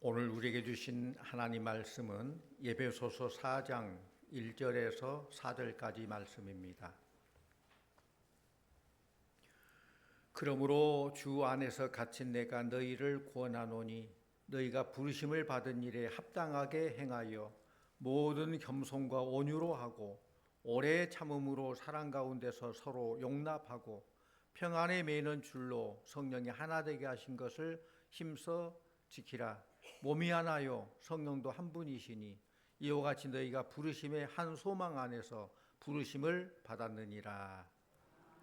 오늘 우리에게 주신 하나님 말씀은 에베소서 4장 1절에서 4절까지 말씀입니다. 그러므로 주 안에서 갇힌 내가 너희를 구원하노니 너희가 부르심을 받은 일에 합당하게 행하여 모든 겸손과 온유로 하고 오래 참음으로 사랑 가운데서 서로 용납하고 평안에 매는 줄로 성령이 하나 되게 하신 것을 힘써 지키라. 몸이 하나요 성령도 한 분이시니 이와 같이 너희가 부르심의 한 소망 안에서 부르심을 받았느니라.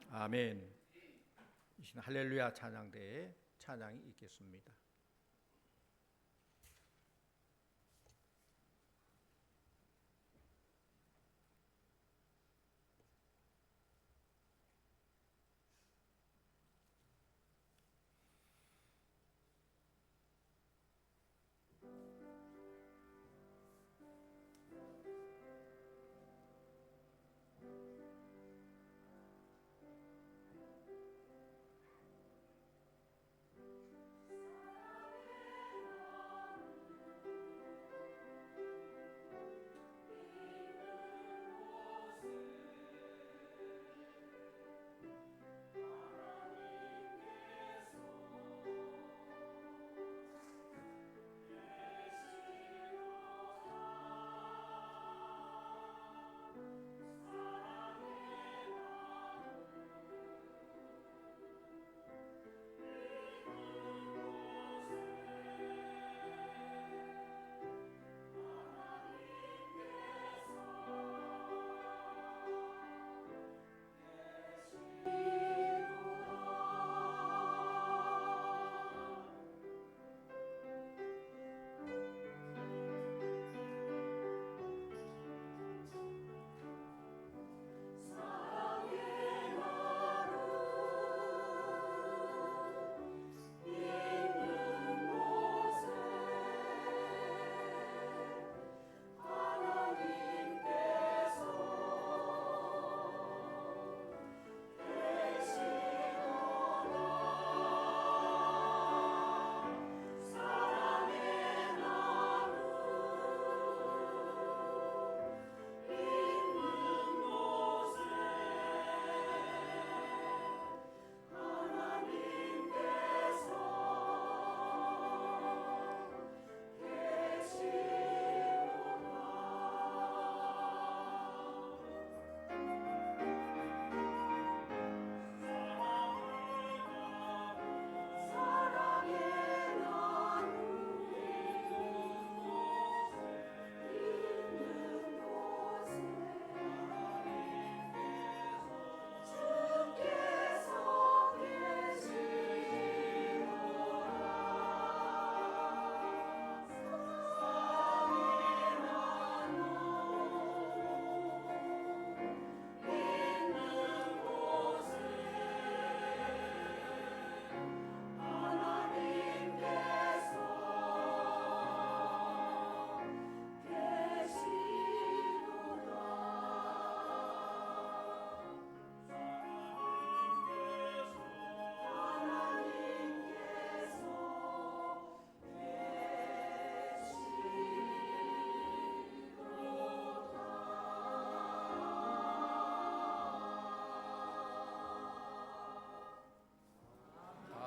아멘. 이 시간 할렐루야 찬양대에 찬양이 있겠습니다.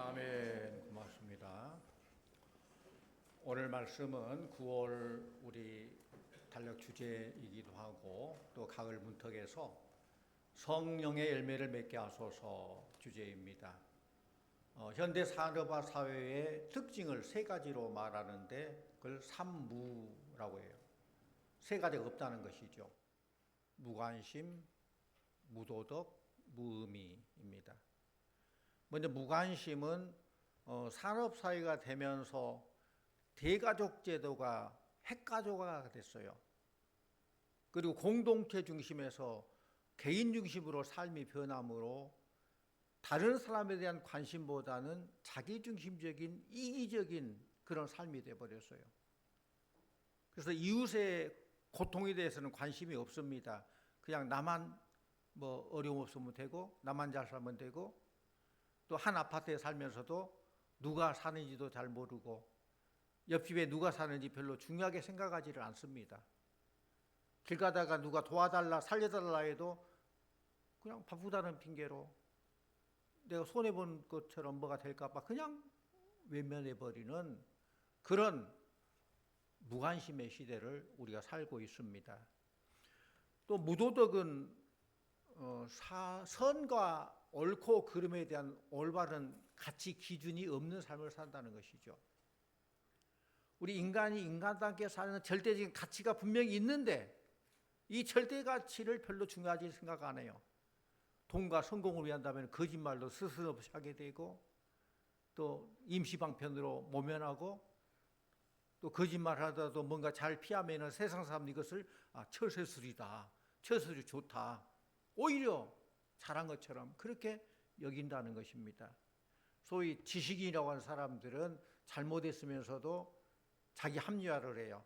아멘. 고맙습니다. 오늘 말씀은 9월 우리 달력 주제이기도 하고 또 가을 문턱에서 성령의 열매를 맺게 하소서 주제입니다. 현대 산업화 사회의 특징을 세 가지로 말하는데 그걸 삼무라고 해요. 세 가지가 없다는 것이죠. 무관심, 무도덕, 무의미입니다. 먼저 무관심은 산업사회가 되면서 대가족 제도가 핵가족화가 됐어요. 그리고 공동체 중심에서 개인 중심으로 삶이 변함으로 다른 사람에 대한 관심보다는 자기 중심적인 이기적인 그런 삶이 되어버렸어요. 그래서 이웃의 고통에 대해서는 관심이 없습니다. 그냥 나만 뭐 어려움 없으면 되고 나만 잘 살면 되고 또 한 아파트에 살면서도 누가 사는지도 잘 모르고 옆집에 누가 사는지 별로 중요하게 생각하지를 않습니다. 길 가다가 누가 도와달라 살려달라 해도 그냥 바쁘다는 핑계로 내가 손해본 것처럼 뭐가 될까 봐 그냥 외면해버리는 그런 무관심의 시대를 우리가 살고 있습니다. 또 무도덕은 선과 옳고 그름에 대한 올바른 가치 기준이 없는 삶을 산다는 것이죠. 우리 인간이 인간답게 사는 절대적인 가치가 분명히 있는데 이 절대 가치를 별로 중요하게 생각 안 해요. 돈과 성공을 위한다면 거짓말도 스스럼없이 하게 되고 또 임시방편으로 모면하고 또 거짓말하다도 뭔가 잘 피하면 세상 사람들이 이것을 처세술이다, 처세술이 좋다, 오히려 잘한 것처럼 그렇게 여긴다는 것입니다. 소위 지식인이라고 하는 사람들은 잘못했으면서도 자기 합리화를 해요.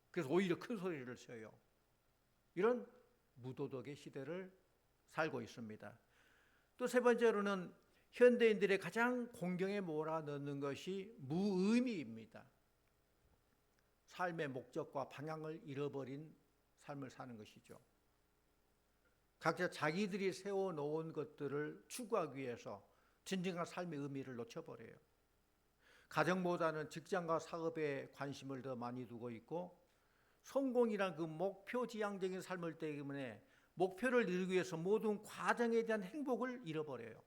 그래서 오히려 큰 소리를 쳐요. 이런 무도덕의 시대를 살고 있습니다. 또 세 번째로는 현대인들의 가장 공경에 몰아넣는 것이 무의미입니다. 삶의 목적과 방향을 잃어버린 삶을 사는 것이죠. 각자 자기들이 세워놓은 것들을 추구하기 위해서 진정한 삶의 의미를 놓쳐버려요. 가정보다는 직장과 사업에 관심을 더 많이 두고 있고 성공이란 그 목표 지향적인 삶을 때문에 목표를 이루기 위해서 모든 과정에 대한 행복을 잃어버려요.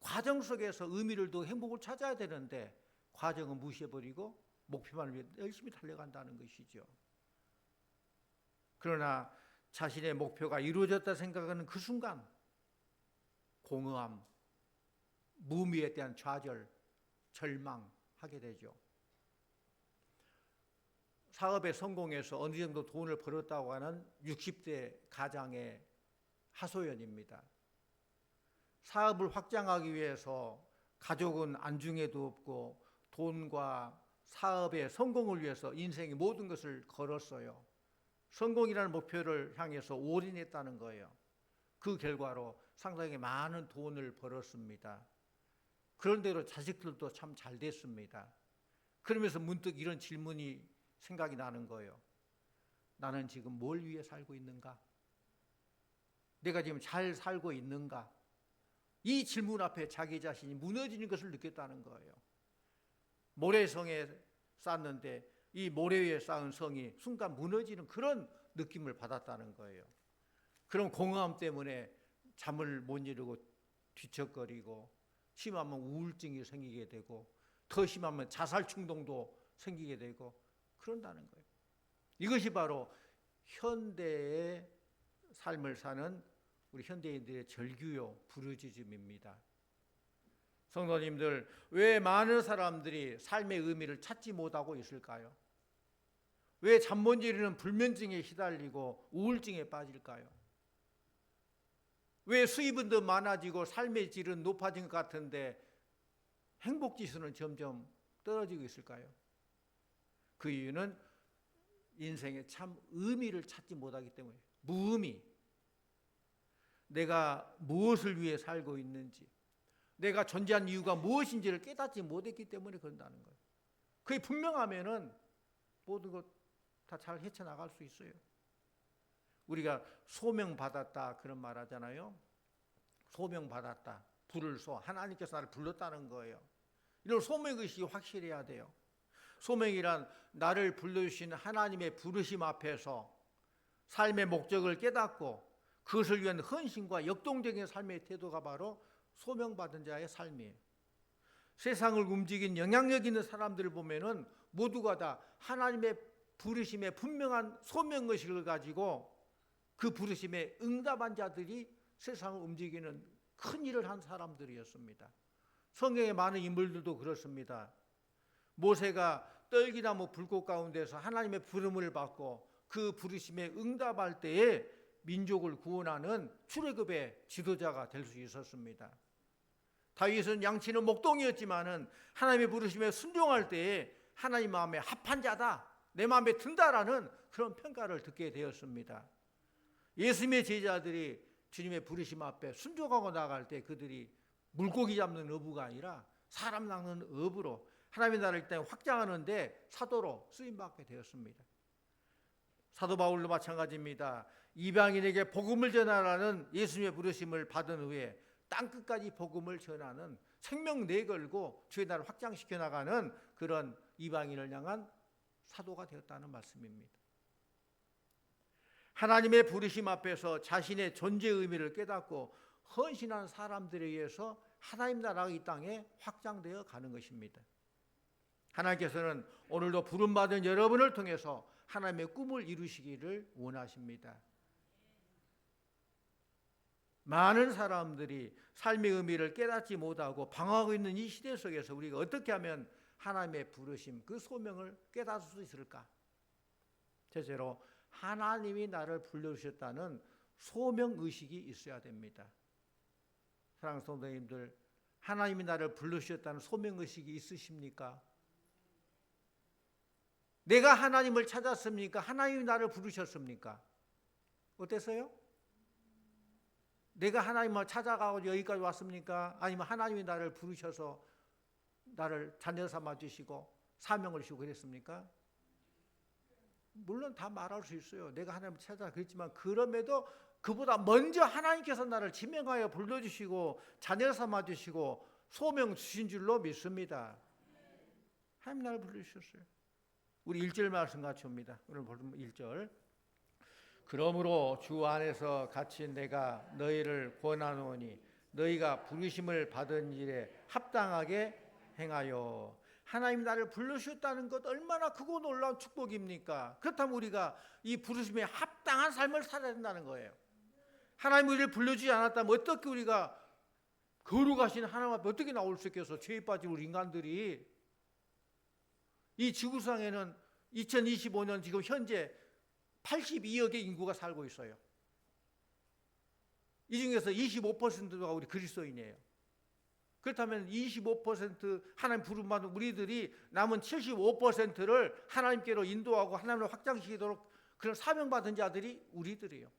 과정 속에서 의미를 두고 행복을 찾아야 되는데 과정은 무시해버리고 목표만을 위해 열심히 달려간다는 것이죠. 그러나 자신의 목표가 이루어졌다 생각하는 그 순간 공허함, 무의미에 대한 좌절, 절망하게 되죠. 사업에 성공해서 어느 정도 돈을 벌었다고 하는 60대 가장의 하소연입니다. 사업을 확장하기 위해서 가족은 안중에도 없고 돈과 사업의 성공을 위해서 인생의 모든 것을 걸었어요. 성공이라는 목표를 향해서 올인했다는 거예요. 그 결과로 상당히 많은 돈을 벌었습니다. 그런대로 자식들도 참 잘 됐습니다. 그러면서 문득 이런 질문이 생각이 나는 거예요. 나는 지금 뭘 위해 살고 있는가? 내가 지금 잘 살고 있는가? 이 질문 앞에 자기 자신이 무너지는 것을 느꼈다는 거예요. 모래성에 쌓았는데 이 모래 위에 쌓은 성이 순간 무너지는 그런 느낌을 받았다는 거예요. 그런 공허함 때문에 잠을 못 이루고 뒤척거리고 심하면 우울증이 생기게 되고 더 심하면 자살 충동도 생기게 되고 그런다는 거예요. 이것이 바로 현대의 삶을 사는 우리 현대인들의 절규요 부르짖음입니다. 성도님들, 왜 많은 사람들이 삶의 의미를 찾지 못하고 있을까요? 왜 잠 못 이루는 불면증에 시달리고 우울증에 빠질까요? 왜 수입은 더 많아지고 삶의 질은 높아진 것 같은데 행복지수는 점점 떨어지고 있을까요? 그 이유는 인생의 참 의미를 찾지 못하기 때문에 무의미, 내가 무엇을 위해 살고 있는지, 내가 존재한 이유가 무엇인지를 깨닫지 못했기 때문에 그런다는 거예요. 그게 분명하면은 모든 것 다 잘 헤쳐나갈 수 있어요. 우리가 소명받았다 그런 말 하잖아요. 소명받았다. 불을 쏘. 하나님께서 나를 불렀다는 거예요. 이런 소명의식이 확실해야 돼요. 소명이란 나를 불러주신 하나님의 부르심 앞에서 삶의 목적을 깨닫고 그것을 위한 헌신과 역동적인 삶의 태도가 바로 소명받은 자의 삶이에요. 세상을 움직인 영향력 있는 사람들을 보면은 모두가 다 하나님의 부르심에 분명한 소명의식을 가지고 그 부르심에 응답한 자들이 세상을 움직이는 큰 일을 한 사람들이었습니다. 성경의 많은 인물들도 그렇습니다. 모세가 떨기나무 불꽃 가운데서 하나님의 부름을 받고 그 부르심에 응답할 때에 민족을 구원하는 출애굽의 지도자가 될 수 있었습니다. 다윗은 양치는 목동이었지만은 하나님의 부르심에 순종할 때에 하나님 마음에 합한 자다, 내 마음에 든다라는 그런 평가를 듣게 되었습니다. 예수님의 제자들이 주님의 부르심 앞에 순종하고 나갈 때 그들이 물고기 잡는 어부가 아니라 사람 낚는 어부로 하나님의 나라를 이 땅에 확장하는데 사도로 쓰임받게 되었습니다. 사도 바울도 마찬가지입니다. 이방인에게 복음을 전하라는 예수님의 부르심을 받은 후에 땅끝까지 복음을 전하는 생명 내걸고 주의 나라를 확장시켜 나가는 그런 이방인을 향한 사도가 되었다는 말씀입니다. 하나님의 부르심 앞에서 자신의 존재 의미를 깨닫고 헌신한 사람들에 의해서 하나님 나라가 이 땅에 확장되어 가는 것입니다. 하나님께서는 오늘도 부름받은 여러분을 통해서 하나님의 꿈을 이루시기를 원하십니다. 많은 사람들이 삶의 의미를 깨닫지 못하고 방황하고 있는 이 시대 속에서 우리가 어떻게 하면 하나님의 부르심, 그 소명을 깨달을 수 있을까? 첫째로 하나님이 나를 불러주셨다는 소명의식이 있어야 됩니다. 사랑하는 성도님들, 하나님이 나를 불러주셨다는 소명의식이 있으십니까? 내가 하나님을 찾았습니까? 하나님이 나를 부르셨습니까? 어땠어요? 내가 하나님을 찾아가고 여기까지 왔습니까? 아니면 하나님이 나를 부르셔서 나를 자녀 삼아 주시고 사명을 주시고 그랬습니까? 물론 다 말할 수 있어요. 내가 하나님을 찾아 그랬지만 그럼에도 그보다 먼저 하나님께서 나를 지명하여 불러주시고 자녀 삼아 주시고 소명 주신 줄로 믿습니다. 하나님 나를 불러주셨어요. 우리 1절 말씀 같이 옵니다. 오늘 보면 1절. 그러므로 주 안에서 갇힌 내가 너희를 권하노니 너희가 부르심을 받은 일에 합당하게 행하여. 하나님 나를 불러주셨다는 것 얼마나 크고 놀라운 축복입니까? 그렇다면 우리가 이 부르심에 합당한 삶을 살아야 된다는 거예요. 하나님 우리를 불러주지 않았다면 어떻게 우리가 거룩하신 하나님 앞에 어떻게 나올 수 있겠어? 죄에 빠진 우리 인간들이. 이 지구상에는 2025년 지금 현재 82억의 인구가 살고 있어요. 이 중에서 25%가 우리 그리스도인이에요. 그렇다면 25% 하나님 부름받은 우리들이 남은 75%를 하나님께로 인도하고 하나님을 확장시키도록 그런 사명받은 자들이 우리들이에요.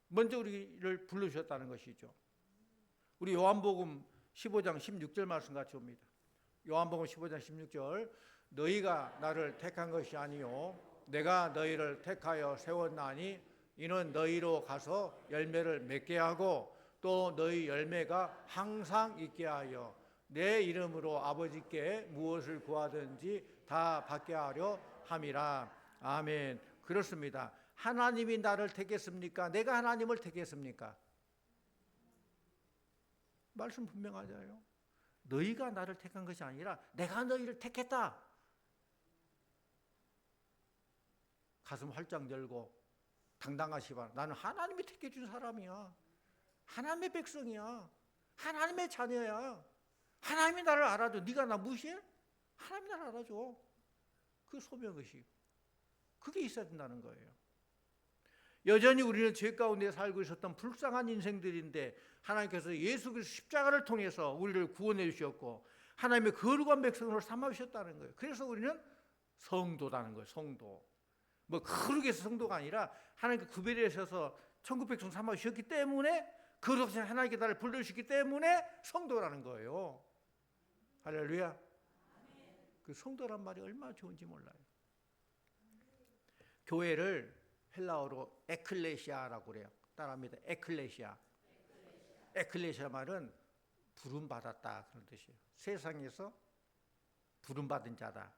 먼저 우리를 불러주셨다는 것이죠. 우리 요한복음 15장 16절 말씀 같이 옵니다. 요한복음 15장 16절. 너희가 나를 택한 것이 아니요 내가 너희를 택하여 세웠나니 이는 너희로 가서 열매를 맺게 하고 또 너희 열매가 항상 있게 하여 내 이름으로 아버지께 무엇을 구하든지 다 받게 하려 함이라. 아멘. 그렇습니다. 하나님이 나를 택했습니까? 내가 하나님을 택했습니까? 말씀 분명하잖아요. 너희가 나를 택한 것이 아니라 내가 너희를 택했다. 가슴 활짝 열고 당당하시 바랍니다. 나는 하나님이 택해 준 사람이야. 하나님의 백성이야. 하나님의 자녀야. 하나님이 나를 알아줘. 네가 나 무시해? 하나님이 나를 알아줘. 그 소명의식. 그게 있어야 된다는 거예요. 여전히 우리는 죄 가운데 살고 있었던 불쌍한 인생들인데 하나님께서 예수 그리스도 십자가를 통해서 우리를 구원해 주셨고 하나님의 거룩한 백성으로 삼아 주셨다는 거예요. 그래서 우리는 성도라는 거예요. 성도. 뭐 거룩해서 성도가 아니라 하나님께 구별해 주셔서 천국 백성 삼아 주셨기 때문에 거룩하신 하나님께 나를 불러주셨기 때문에 성도라는 거예요. 할렐루야. 그 성도란 말이 얼마나 좋은지 몰라요. 교회를 헬라어로 에클레시아라고 그래요. 따라합니다. 에클레시아. 에클레시아 말은 부름받았다 그런 뜻이에요. 세상에서 부름받은 자다.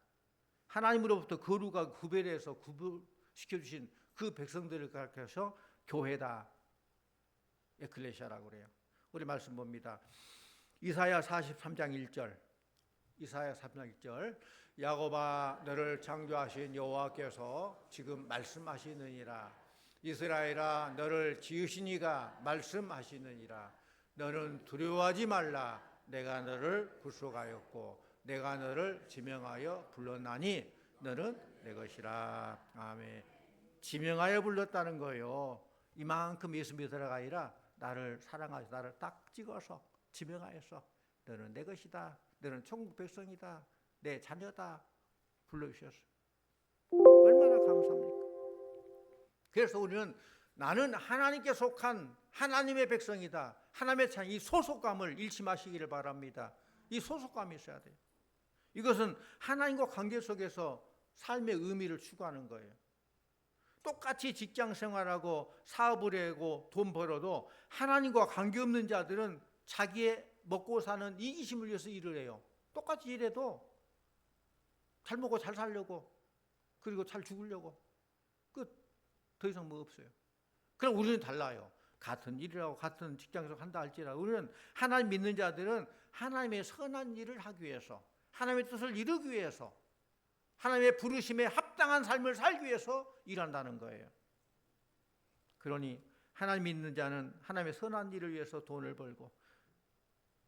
하나님으로부터 거룩하고 구별해서 구분시켜주신 그 백성들을 가르쳐서 교회다. 에클레시아라고 그래요. 우리 말씀 봅니다. 이사야 43장 1절. 이사야 43장 1절. 야곱아 너를 창조하신 여호와께서 지금 말씀하시느니라. 이스라엘아 너를 지으신 이가 말씀하시느니라. 너는 두려워하지 말라. 내가 너를 구속하였고 내가 너를 지명하여 불렀나니 너는 내 것이라. 아멘. 지명하여 불렀다는 거예요. 이만큼 예수 믿으라가 아니라 나를 사랑하셔서 나를 딱 찍어서 지명하여서 너는 내 것이다. 너는 천국 백성이다. 내 자녀다. 불러주셨어요. 얼마나 감사합니까? 그래서 우리는 나는 하나님께 속한 하나님의 백성이다. 하나님의 자녀, 이 소속감을 잃지 마시기를 바랍니다. 이 소속감이 있어야 돼요. 이것은 하나님과 관계 속에서 삶의 의미를 추구하는 거예요. 똑같이 직장 생활하고 사업을 하고 돈 벌어도 하나님과 관계없는 자들은 자기의 먹고 사는 이기심을 위해서 일을 해요. 똑같이 일해도 잘 먹고 잘 살려고, 그리고 잘 죽으려고. 더 이상 뭐 없어요. 그럼 우리는 달라요. 같은 일이라고 같은 직장에서 한다 할지라도 우리는 하나님 믿는 자들은 하나님의 선한 일을 하기 위해서, 하나님의 뜻을 이루기 위해서, 하나님의 부르심에 합당한 삶을 살기 위해서 일한다는 거예요. 그러니 하나님 믿는 자는 하나님의 선한 일을 위해서 돈을 벌고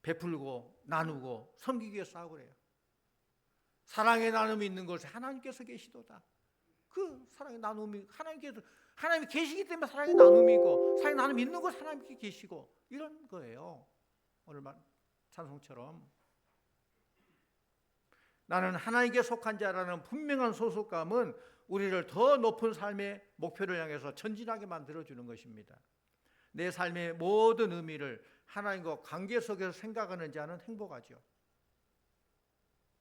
베풀고 나누고 섬기기 위해서 사업을 해요. 사랑의 나눔이 있는 곳에 하나님께서 계시도다. 그 사랑의 나눔이 하나님이 계시기 때문에 사랑의 나눔이고, 사랑의 나눔이 있는 곳에 하나님께 계시고, 이런 거예요. 오늘 찬송처럼 나는 하나님께 속한 자라는 분명한 소속감은 우리를 더 높은 삶의 목표를 향해서 전진하게 만들어주는 것입니다. 내 삶의 모든 의미를 하나님과 관계 속에서 생각하는 자는 행복하죠.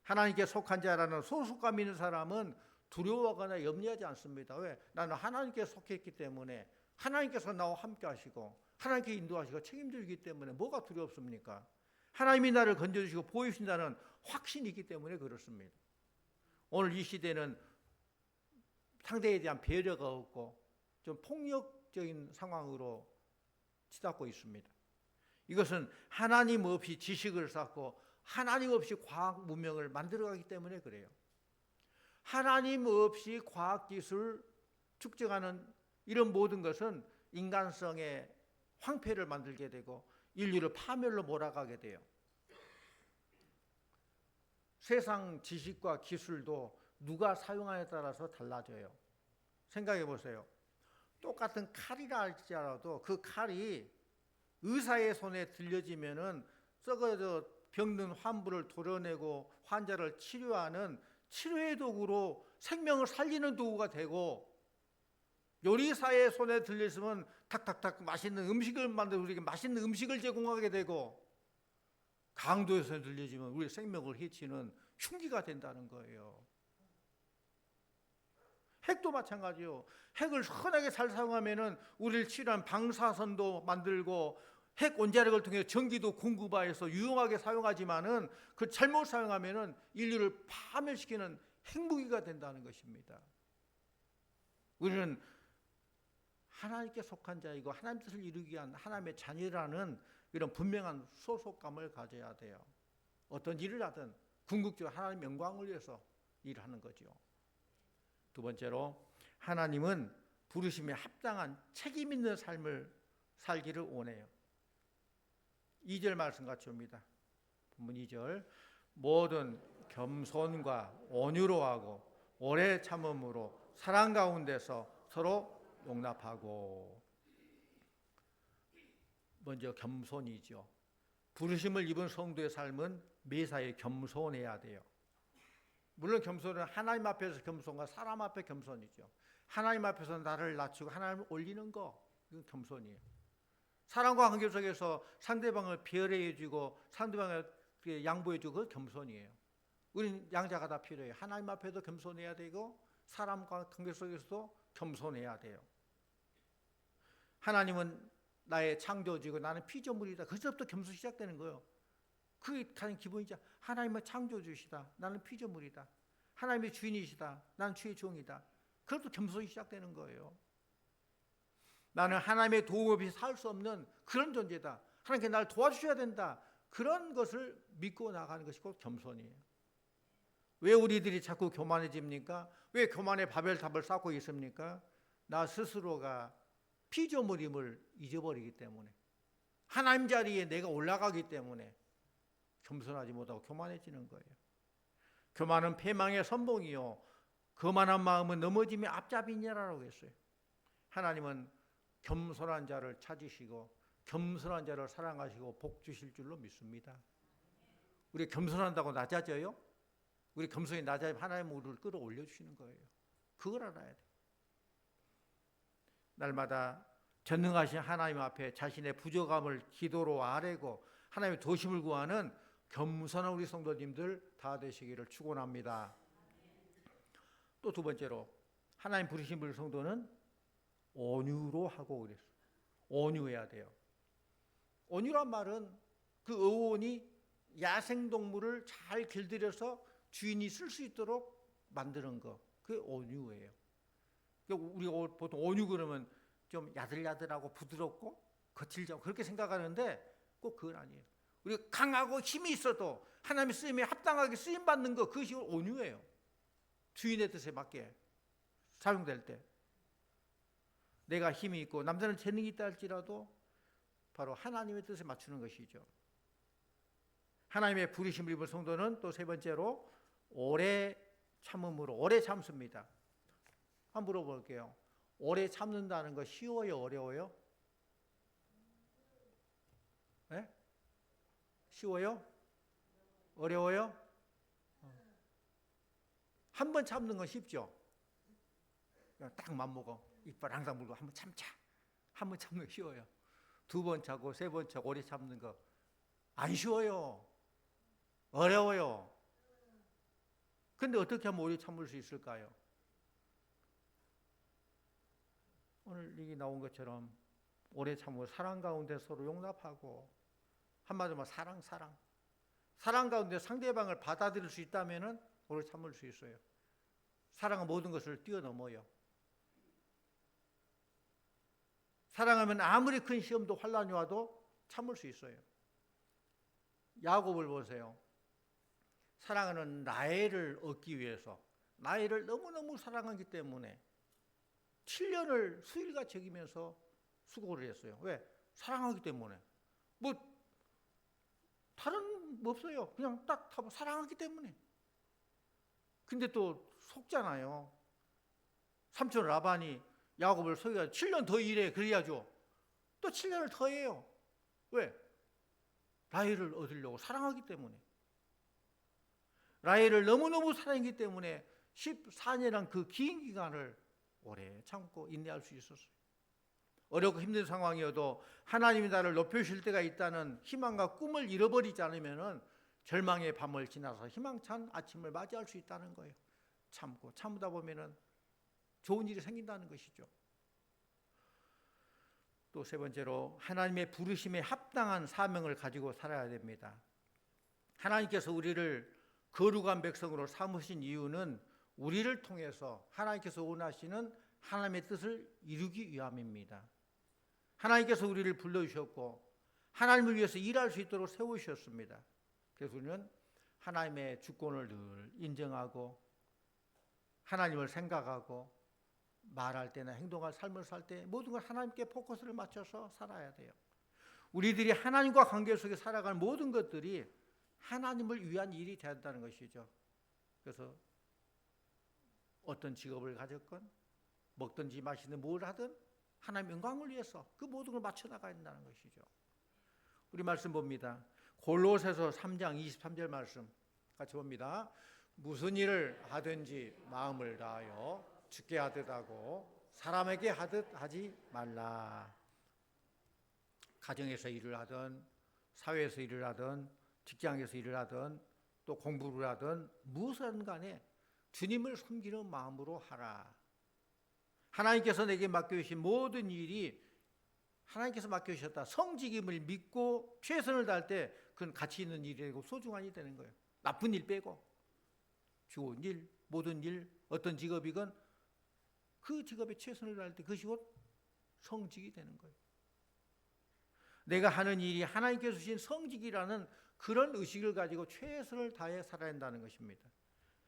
하나님께 속한 자라는 소속감 있는 사람은 두려워하거나 염려하지 않습니다. 왜? 나는 하나님께 속했기 때문에, 하나님께서 나와 함께 하시고 하나님께 인도하시고 책임지기 때문에 뭐가 두렵습니까? 하나님이 나를 건져주시고 보여주신다는 확신이 있기 때문에 그렇습니다. 오늘 이 시대는 상대에 대한 배려가 없고 좀 폭력적인 상황으로 치닫고 있습니다. 이것은 하나님 없이 지식을 쌓고 하나님 없이 과학 문명을 만들어가기 때문에 그래요. 하나님 없이 과학기술 축적하는 이런 모든 것은 인간성의 황폐를 만들게 되고 인류를 파멸로 몰아가게 돼요. 세상 지식과 기술도 누가 사용하냐에 따라서 달라져요. 생각해 보세요. 똑같은 칼이라 할지라도 그 칼이 의사의 손에 들려지면은 썩어져 병든 환부를 도려내고 환자를 치료하는 치료의 도구로 생명을 살리는 도구가 되고, 요리사의 손에 들렸으면 탁탁탁 맛있는 음식을 만들어 우리에게 맛있는 음식을 제공하게 되고, 강도의 손에 들려지면 우리의 생명을 해치는 흉기가 된다는 거예요. 핵도 마찬가지요. 핵을 흔하게 잘 사용하면은 우리를 치료한 방사선도 만들고 핵 원자력을 통해 전기도 공급하여서 유용하게 사용하지만은 그 잘못 사용하면은 인류를 파멸시키는 핵무기가 된다는 것입니다. 우리는 하나님께 속한 자이고 하나님 뜻을 이루기 위한 하나님의 자녀라는 이런 분명한 소속감을 가져야 돼요. 어떤 일을 하든 궁극적으로 하나님 영광을 위해서 일하는 거죠. 두 번째로, 하나님은 부르심에 합당한 책임 있는 삶을 살기를 원해요. 2절 말씀 같이 옵니다. 본문 2절. 모든 겸손과 온유로 하고 오래 참음으로 사랑 가운데서 서로 용납하고. 먼저 겸손이죠. 부르심을 입은 성도의 삶은 매사에 겸손해야 돼요. 물론 겸손은 하나님 앞에서 겸손과 사람 앞에 겸손이죠. 하나님 앞에서 나를 낮추고 하나님을 올리는 거, 이건 겸손이에요. 사랑과 관계 속에서 상대방을 배려해주고 상대방을 양보해주고, 그건 겸손이에요. 우리는 양자가 다 필요해요. 하나님 앞에도 겸손해야 되고 사람과 관계 속에서도 겸손해야 돼요. 하나님은 나의 창조주이고 나는 피조물이다. 그때부터 겸손이 시작되는 거예요. 그게 가장 기본이죠. 하나님은 창조주시다. 나는 피조물이다. 하나님의 주인이시다. 나는 주의 종이다. 그것부터 겸손이 시작되는 거예요. 나는 하나님의 도움 없이 살 수 없는 그런 존재다. 하나님께 나를 도와주셔야 된다. 그런 것을 믿고 나가는 것이 곧 겸손이에요. 왜 우리들이 자꾸 교만해집니까? 왜 교만의 바벨탑을 쌓고 있습니까? 나 스스로가 피조물임을 잊어버리기 때문에, 하나님 자리에 내가 올라가기 때문에 겸손하지 못하고 교만해지는 거예요. 교만은 패망의 선봉이요 거만한 마음은 넘어짐의 앞잡이니라고 했어요. 하나님은 겸손한 자를 찾으시고 겸손한 자를 사랑하시고 복 주실 줄로 믿습니다. 우리 겸손한다고 낮아져요? 우리 겸손히 낮아지면 하나님 우리를 끌어올려 주시는 거예요. 그걸 알아야 돼. 날마다 전능하신 하나님 앞에 자신의 부족함을 기도로 아뢰고 하나님의 도심을 구하는 겸손한 우리 성도님들 다 되시기를 축원합니다. 또 두 번째로 하나님 부르신 우리 성도는 온유로 하고 그랬어요. 온유해야 돼요. 온유란 말은 그 어원이 야생동물을 잘 길들여서 주인이 쓸 수 있도록 만드는 거, 그게 온유예요. 우리가 보통 온유 그러면 좀 야들야들하고 부드럽고 거칠죠, 그렇게 생각하는데 꼭 그건 아니에요. 우리가 강하고 힘이 있어도 하나님의 쓰임에 합당하게 쓰임받는 거, 그것이 온유예요. 주인의 뜻에 맞게 사용될 때. 내가 힘이 있고 남자는 재능이 있다 할지라도 바로 하나님의 뜻에 맞추는 것이죠. 하나님의 부르심을 입은 성도는 또 세 번째로 오래 참음으로, 오래 참습니다. 한번 물어볼게요. 오래 참는다는 거 쉬워요, 어려워요? 네? 쉬워요? 어려워요? 한 번 참는 건 쉽죠? 그냥 딱 맘먹어, 이빨 항상 물고 한번 참자. 한 번 참는 거 쉬워요. 두 번 차고 세 번 차고 오래 참는 거 안 쉬워요. 어려워요. 근데 어떻게 하면 오래 참을 수 있을까요? 오늘 여기 나온 것처럼 오래 참고 사랑 가운데 서로 용납하고, 한마디로 사랑 가운데 상대방을 받아들일 수 있다면 오래 참을 수 있어요. 사랑은 모든 것을 뛰어넘어요. 사랑하면 아무리 큰 시험도 환난이 와도 참을 수 있어요. 야곱을 보세요. 사랑하는 라헬을 얻기 위해서, 라헬을 너무너무 사랑하기 때문에 7년을 수일같이 저기면서 수고를 했어요. 왜? 사랑하기 때문에. 뭐 다른 뭐 없어요. 그냥 딱 사랑하기 때문에. 근데 또 속잖아요. 삼촌 라반이 야곱을 속여 7년 더 일해 그래야죠. 또 7년을 더 해요. 왜? 라헬을 얻으려고, 사랑하기 때문에. 라헬을 너무너무 사랑하기 때문에 14년이란 그 긴 기간을 오래 참고 인내할 수 있었어요. 어렵고 힘든 상황이어도 하나님이 나를 높여주실 때가 있다는 희망과 꿈을 잃어버리지 않으면 절망의 밤을 지나서 희망찬 아침을 맞이할 수 있다는 거예요. 참다 보면 좋은 일이 생긴다는 것이죠. 또 세 번째로 하나님의 부르심에 합당한 사명을 가지고 살아야 됩니다. 하나님께서 우리를 거룩한 백성으로 삼으신 이유는 우리를 통해서 하나님께서 원하시는 하나님의 뜻을 이루기 위함입니다. 하나님께서 우리를 불러주셨고 하나님을 위해서 일할 수 있도록 세우셨습니다. 그래서 우리는 하나님의 주권을 늘 인정하고 하나님을 생각하고 말할 때나 행동할 삶을 살 때 모든 걸 하나님께 포커스를 맞춰서 살아야 돼요. 우리들이 하나님과 관계 속에 살아갈 모든 것들이 하나님을 위한 일이 되어야 한다는 것이죠. 그래서 어떤 직업을 가졌건 먹든지 마시든 뭘 하든 하나님의 영광을 위해서 그 모든 걸 맞춰 나가야 한다는 것이죠. 우리 말씀 봅니다. 골로새서 3장 23절 말씀 같이 봅니다. 무슨 일을 하든지 마음을 다하여 주께 하듯 하고 사람에게 하듯 하지 말라. 가정에서 일을 하든 사회에서 일을 하든 직장에서 일을 하든 또 공부를 하든 무엇이든 간에 주님을 섬기는 마음으로 하라. 하나님께서 내게 맡겨주신 모든 일이 하나님께서 맡겨주셨다. 성직임을 믿고 최선을 다할 때 그건 가치 있는 일이 되고 소중한 일이 되는 거예요. 나쁜 일 빼고 좋은 일, 모든 일, 어떤 직업이건 그 직업에 최선을 다할 때 그것이 곧 성직이 되는 거예요. 내가 하는 일이 하나님께서 주신 성직이라는 그런 의식을 가지고 최선을 다해 살아야 한다는 것입니다.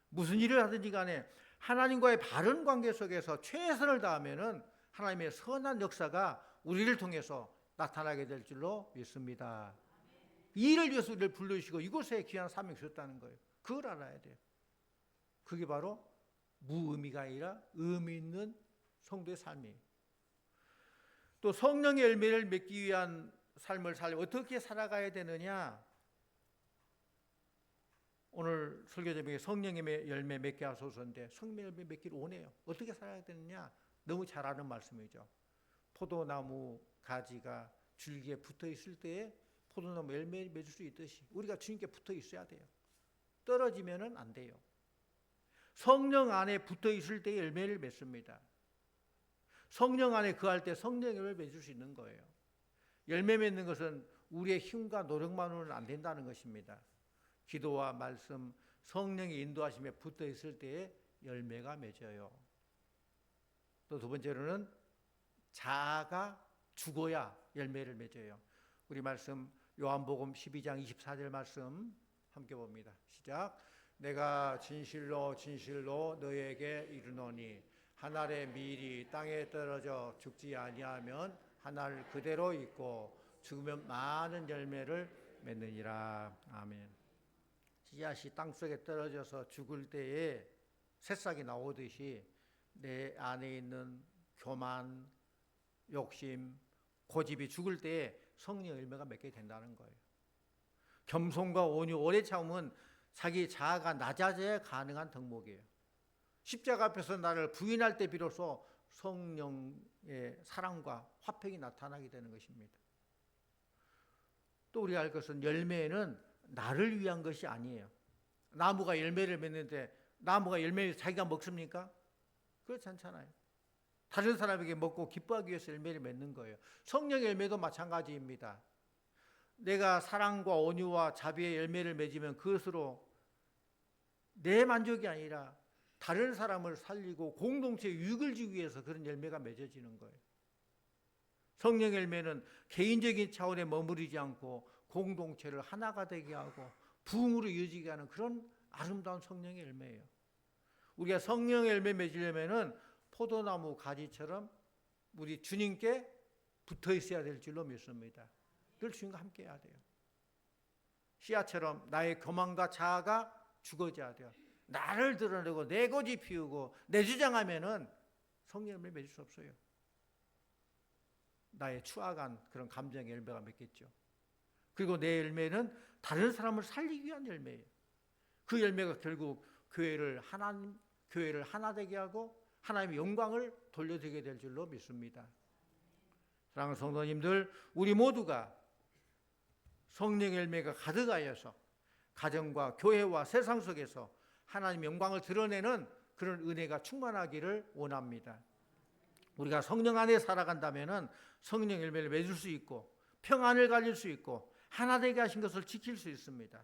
무슨 일을 하든지 간에 하나님과의 바른 관계 속에서 최선을 다하면은 하나님의 선한 역사가 우리를 통해서 나타나게 될 줄로 믿습니다. 이 일을 위해서 우리를 불러주시고 이곳에 귀한 사명을 주셨다는 거예요. 그걸 알아야 돼요. 그게 바로 무의미가 아니라 의미 있는 성도의 삶이에요. 또 성령의 열매를 맺기 위한 삶을 어떻게 살아가야 되느냐? 오늘 설교 제목에 성령의 열매 맺게 하소서인데 성령의 열매 맺기를 원해요. 어떻게 살아야 되느냐? 너무 잘 아는 말씀이죠. 포도나무 가지가 줄기에 붙어 있을 때에 포도나무 열매를 맺을 수 있듯이 우리가 주님께 붙어 있어야 돼요. 떨어지면은 안 돼요. 성령 안에 붙어 있을 때 열매를 맺습니다. 성령 안에 거할 때 성령의 열매를 맺을 수 있는 거예요. 열매 맺는 것은 우리의 힘과 노력만으로는 안 된다는 것입니다. 기도와 말씀, 성령의 인도하심에 붙어 있을 때에 열매가 맺어요. 또 두 번째로는 자아가 죽어야 열매를 맺어요. 우리 말씀 요한복음 12장 24절 말씀 함께 봅니다. 시작. 내가 진실로 진실로 너에게 이르노니 한 알의 밀이 땅에 떨어져 죽지 아니하면 한 알 그대로 있고 죽으면 많은 열매를 맺느니라. 아멘. 씨앗이 땅속에 떨어져서 죽을 때에 새싹이 나오듯이 내 안에 있는 교만, 욕심, 고집이 죽을 때에 성령 열매가 맺게 된다는 거예요. 겸손과 온유, 오래 참음은 자기 자아가 낮아져야 가능한 덕목이에요. 십자가 앞에서 나를 부인할 때 비로소 성령의 사랑과 화평이 나타나게 되는 것입니다. 또 우리가 알 것은 열매는 나를 위한 것이 아니에요. 나무가 열매를 맺는데 나무가 열매를 자기가 먹습니까? 그렇지 않잖아요. 다른 사람에게 먹고 기뻐하기 위해서 열매를 맺는 거예요. 성령의 열매도 마찬가지입니다. 내가 사랑과 온유와 자비의 열매를 맺으면 그것으로 내 만족이 아니라 다른 사람을 살리고 공동체에 유익을 주기 위해서 그런 열매가 맺어지는 거예요. 성령의 열매는 개인적인 차원에 머무르지 않고 공동체를 하나가 되게 하고 부흥으로 이어지게 하는 그런 아름다운 성령의 열매예요. 우리가 성령의 열매 맺으려면은 포도나무 가지처럼 우리 주님께 붙어 있어야 될 줄로 믿습니다. 늘 주님과 함께 해야 돼요. 씨앗처럼 나의 교만과 자아가 죽어져야 돼요. 나를 드러내고 내 고집 피우고 내 주장하면은 성령의 열매 맺을 수 없어요. 나의 추악한 그런 감정의 열매가 맺겠죠. 그리고 내 열매는 다른 사람을 살리기 위한 열매예요. 그 열매가 결국 교회를 하나 되게 하고 하나님의 영광을 돌려드리게 될 줄로 믿습니다. 사랑하는 성도님들, 우리 모두가 성령의 열매가 가득하여서 가정과 교회와 세상 속에서 하나님의 영광을 드러내는 그런 은혜가 충만하기를 원합니다. 우리가 성령 안에 살아간다면 성령 열매를 맺을 수 있고 평안을 가질 수 있고 하나 되게 하신 것을 지킬 수 있습니다.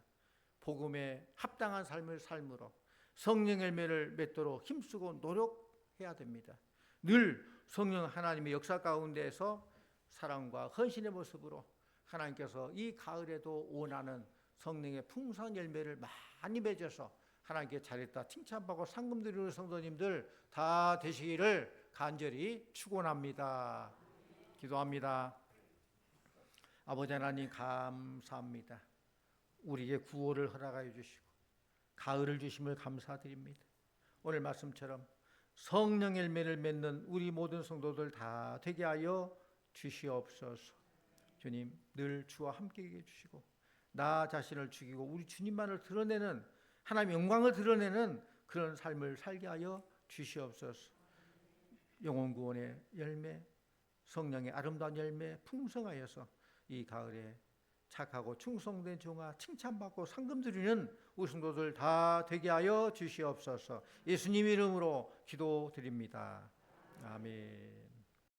복음에 합당한 삶을 삶으로 성령 열매를 맺도록 힘쓰고 노력해야 됩니다. 늘 성령 하나님의 역사 가운데에서 사랑과 헌신의 모습으로 하나님께서 이 가을에도 원하는 성령의 풍성한 열매를 많이 맺어서 하나님께 잘했다 칭찬받고 상금 드리는 성도님들 다 되시기를 간절히 축원합니다. 기도합니다. 아버지 하나님 감사합니다. 우리에게 구원을 허락하여 주시고 가을을 주심을 감사드립니다. 오늘 말씀처럼 성령 열매를 맺는 우리 모든 성도들 다 되게 하여 주시옵소서. 주님 늘 주와 함께 해주시고 나 자신을 죽이고 우리 주님만을 드러내는 하나님의 영광을 드러내는 그런 삶을 살게 하여 주시옵소서. 영혼 구원의 열매, 성령의 아름다운 열매 풍성하여서 이 가을에 착하고 충성된 종아 칭찬받고 상금 드리는 우리 성도들 다 되게 하여 주시옵소서. 예수님 이름으로 기도드립니다. 아멘.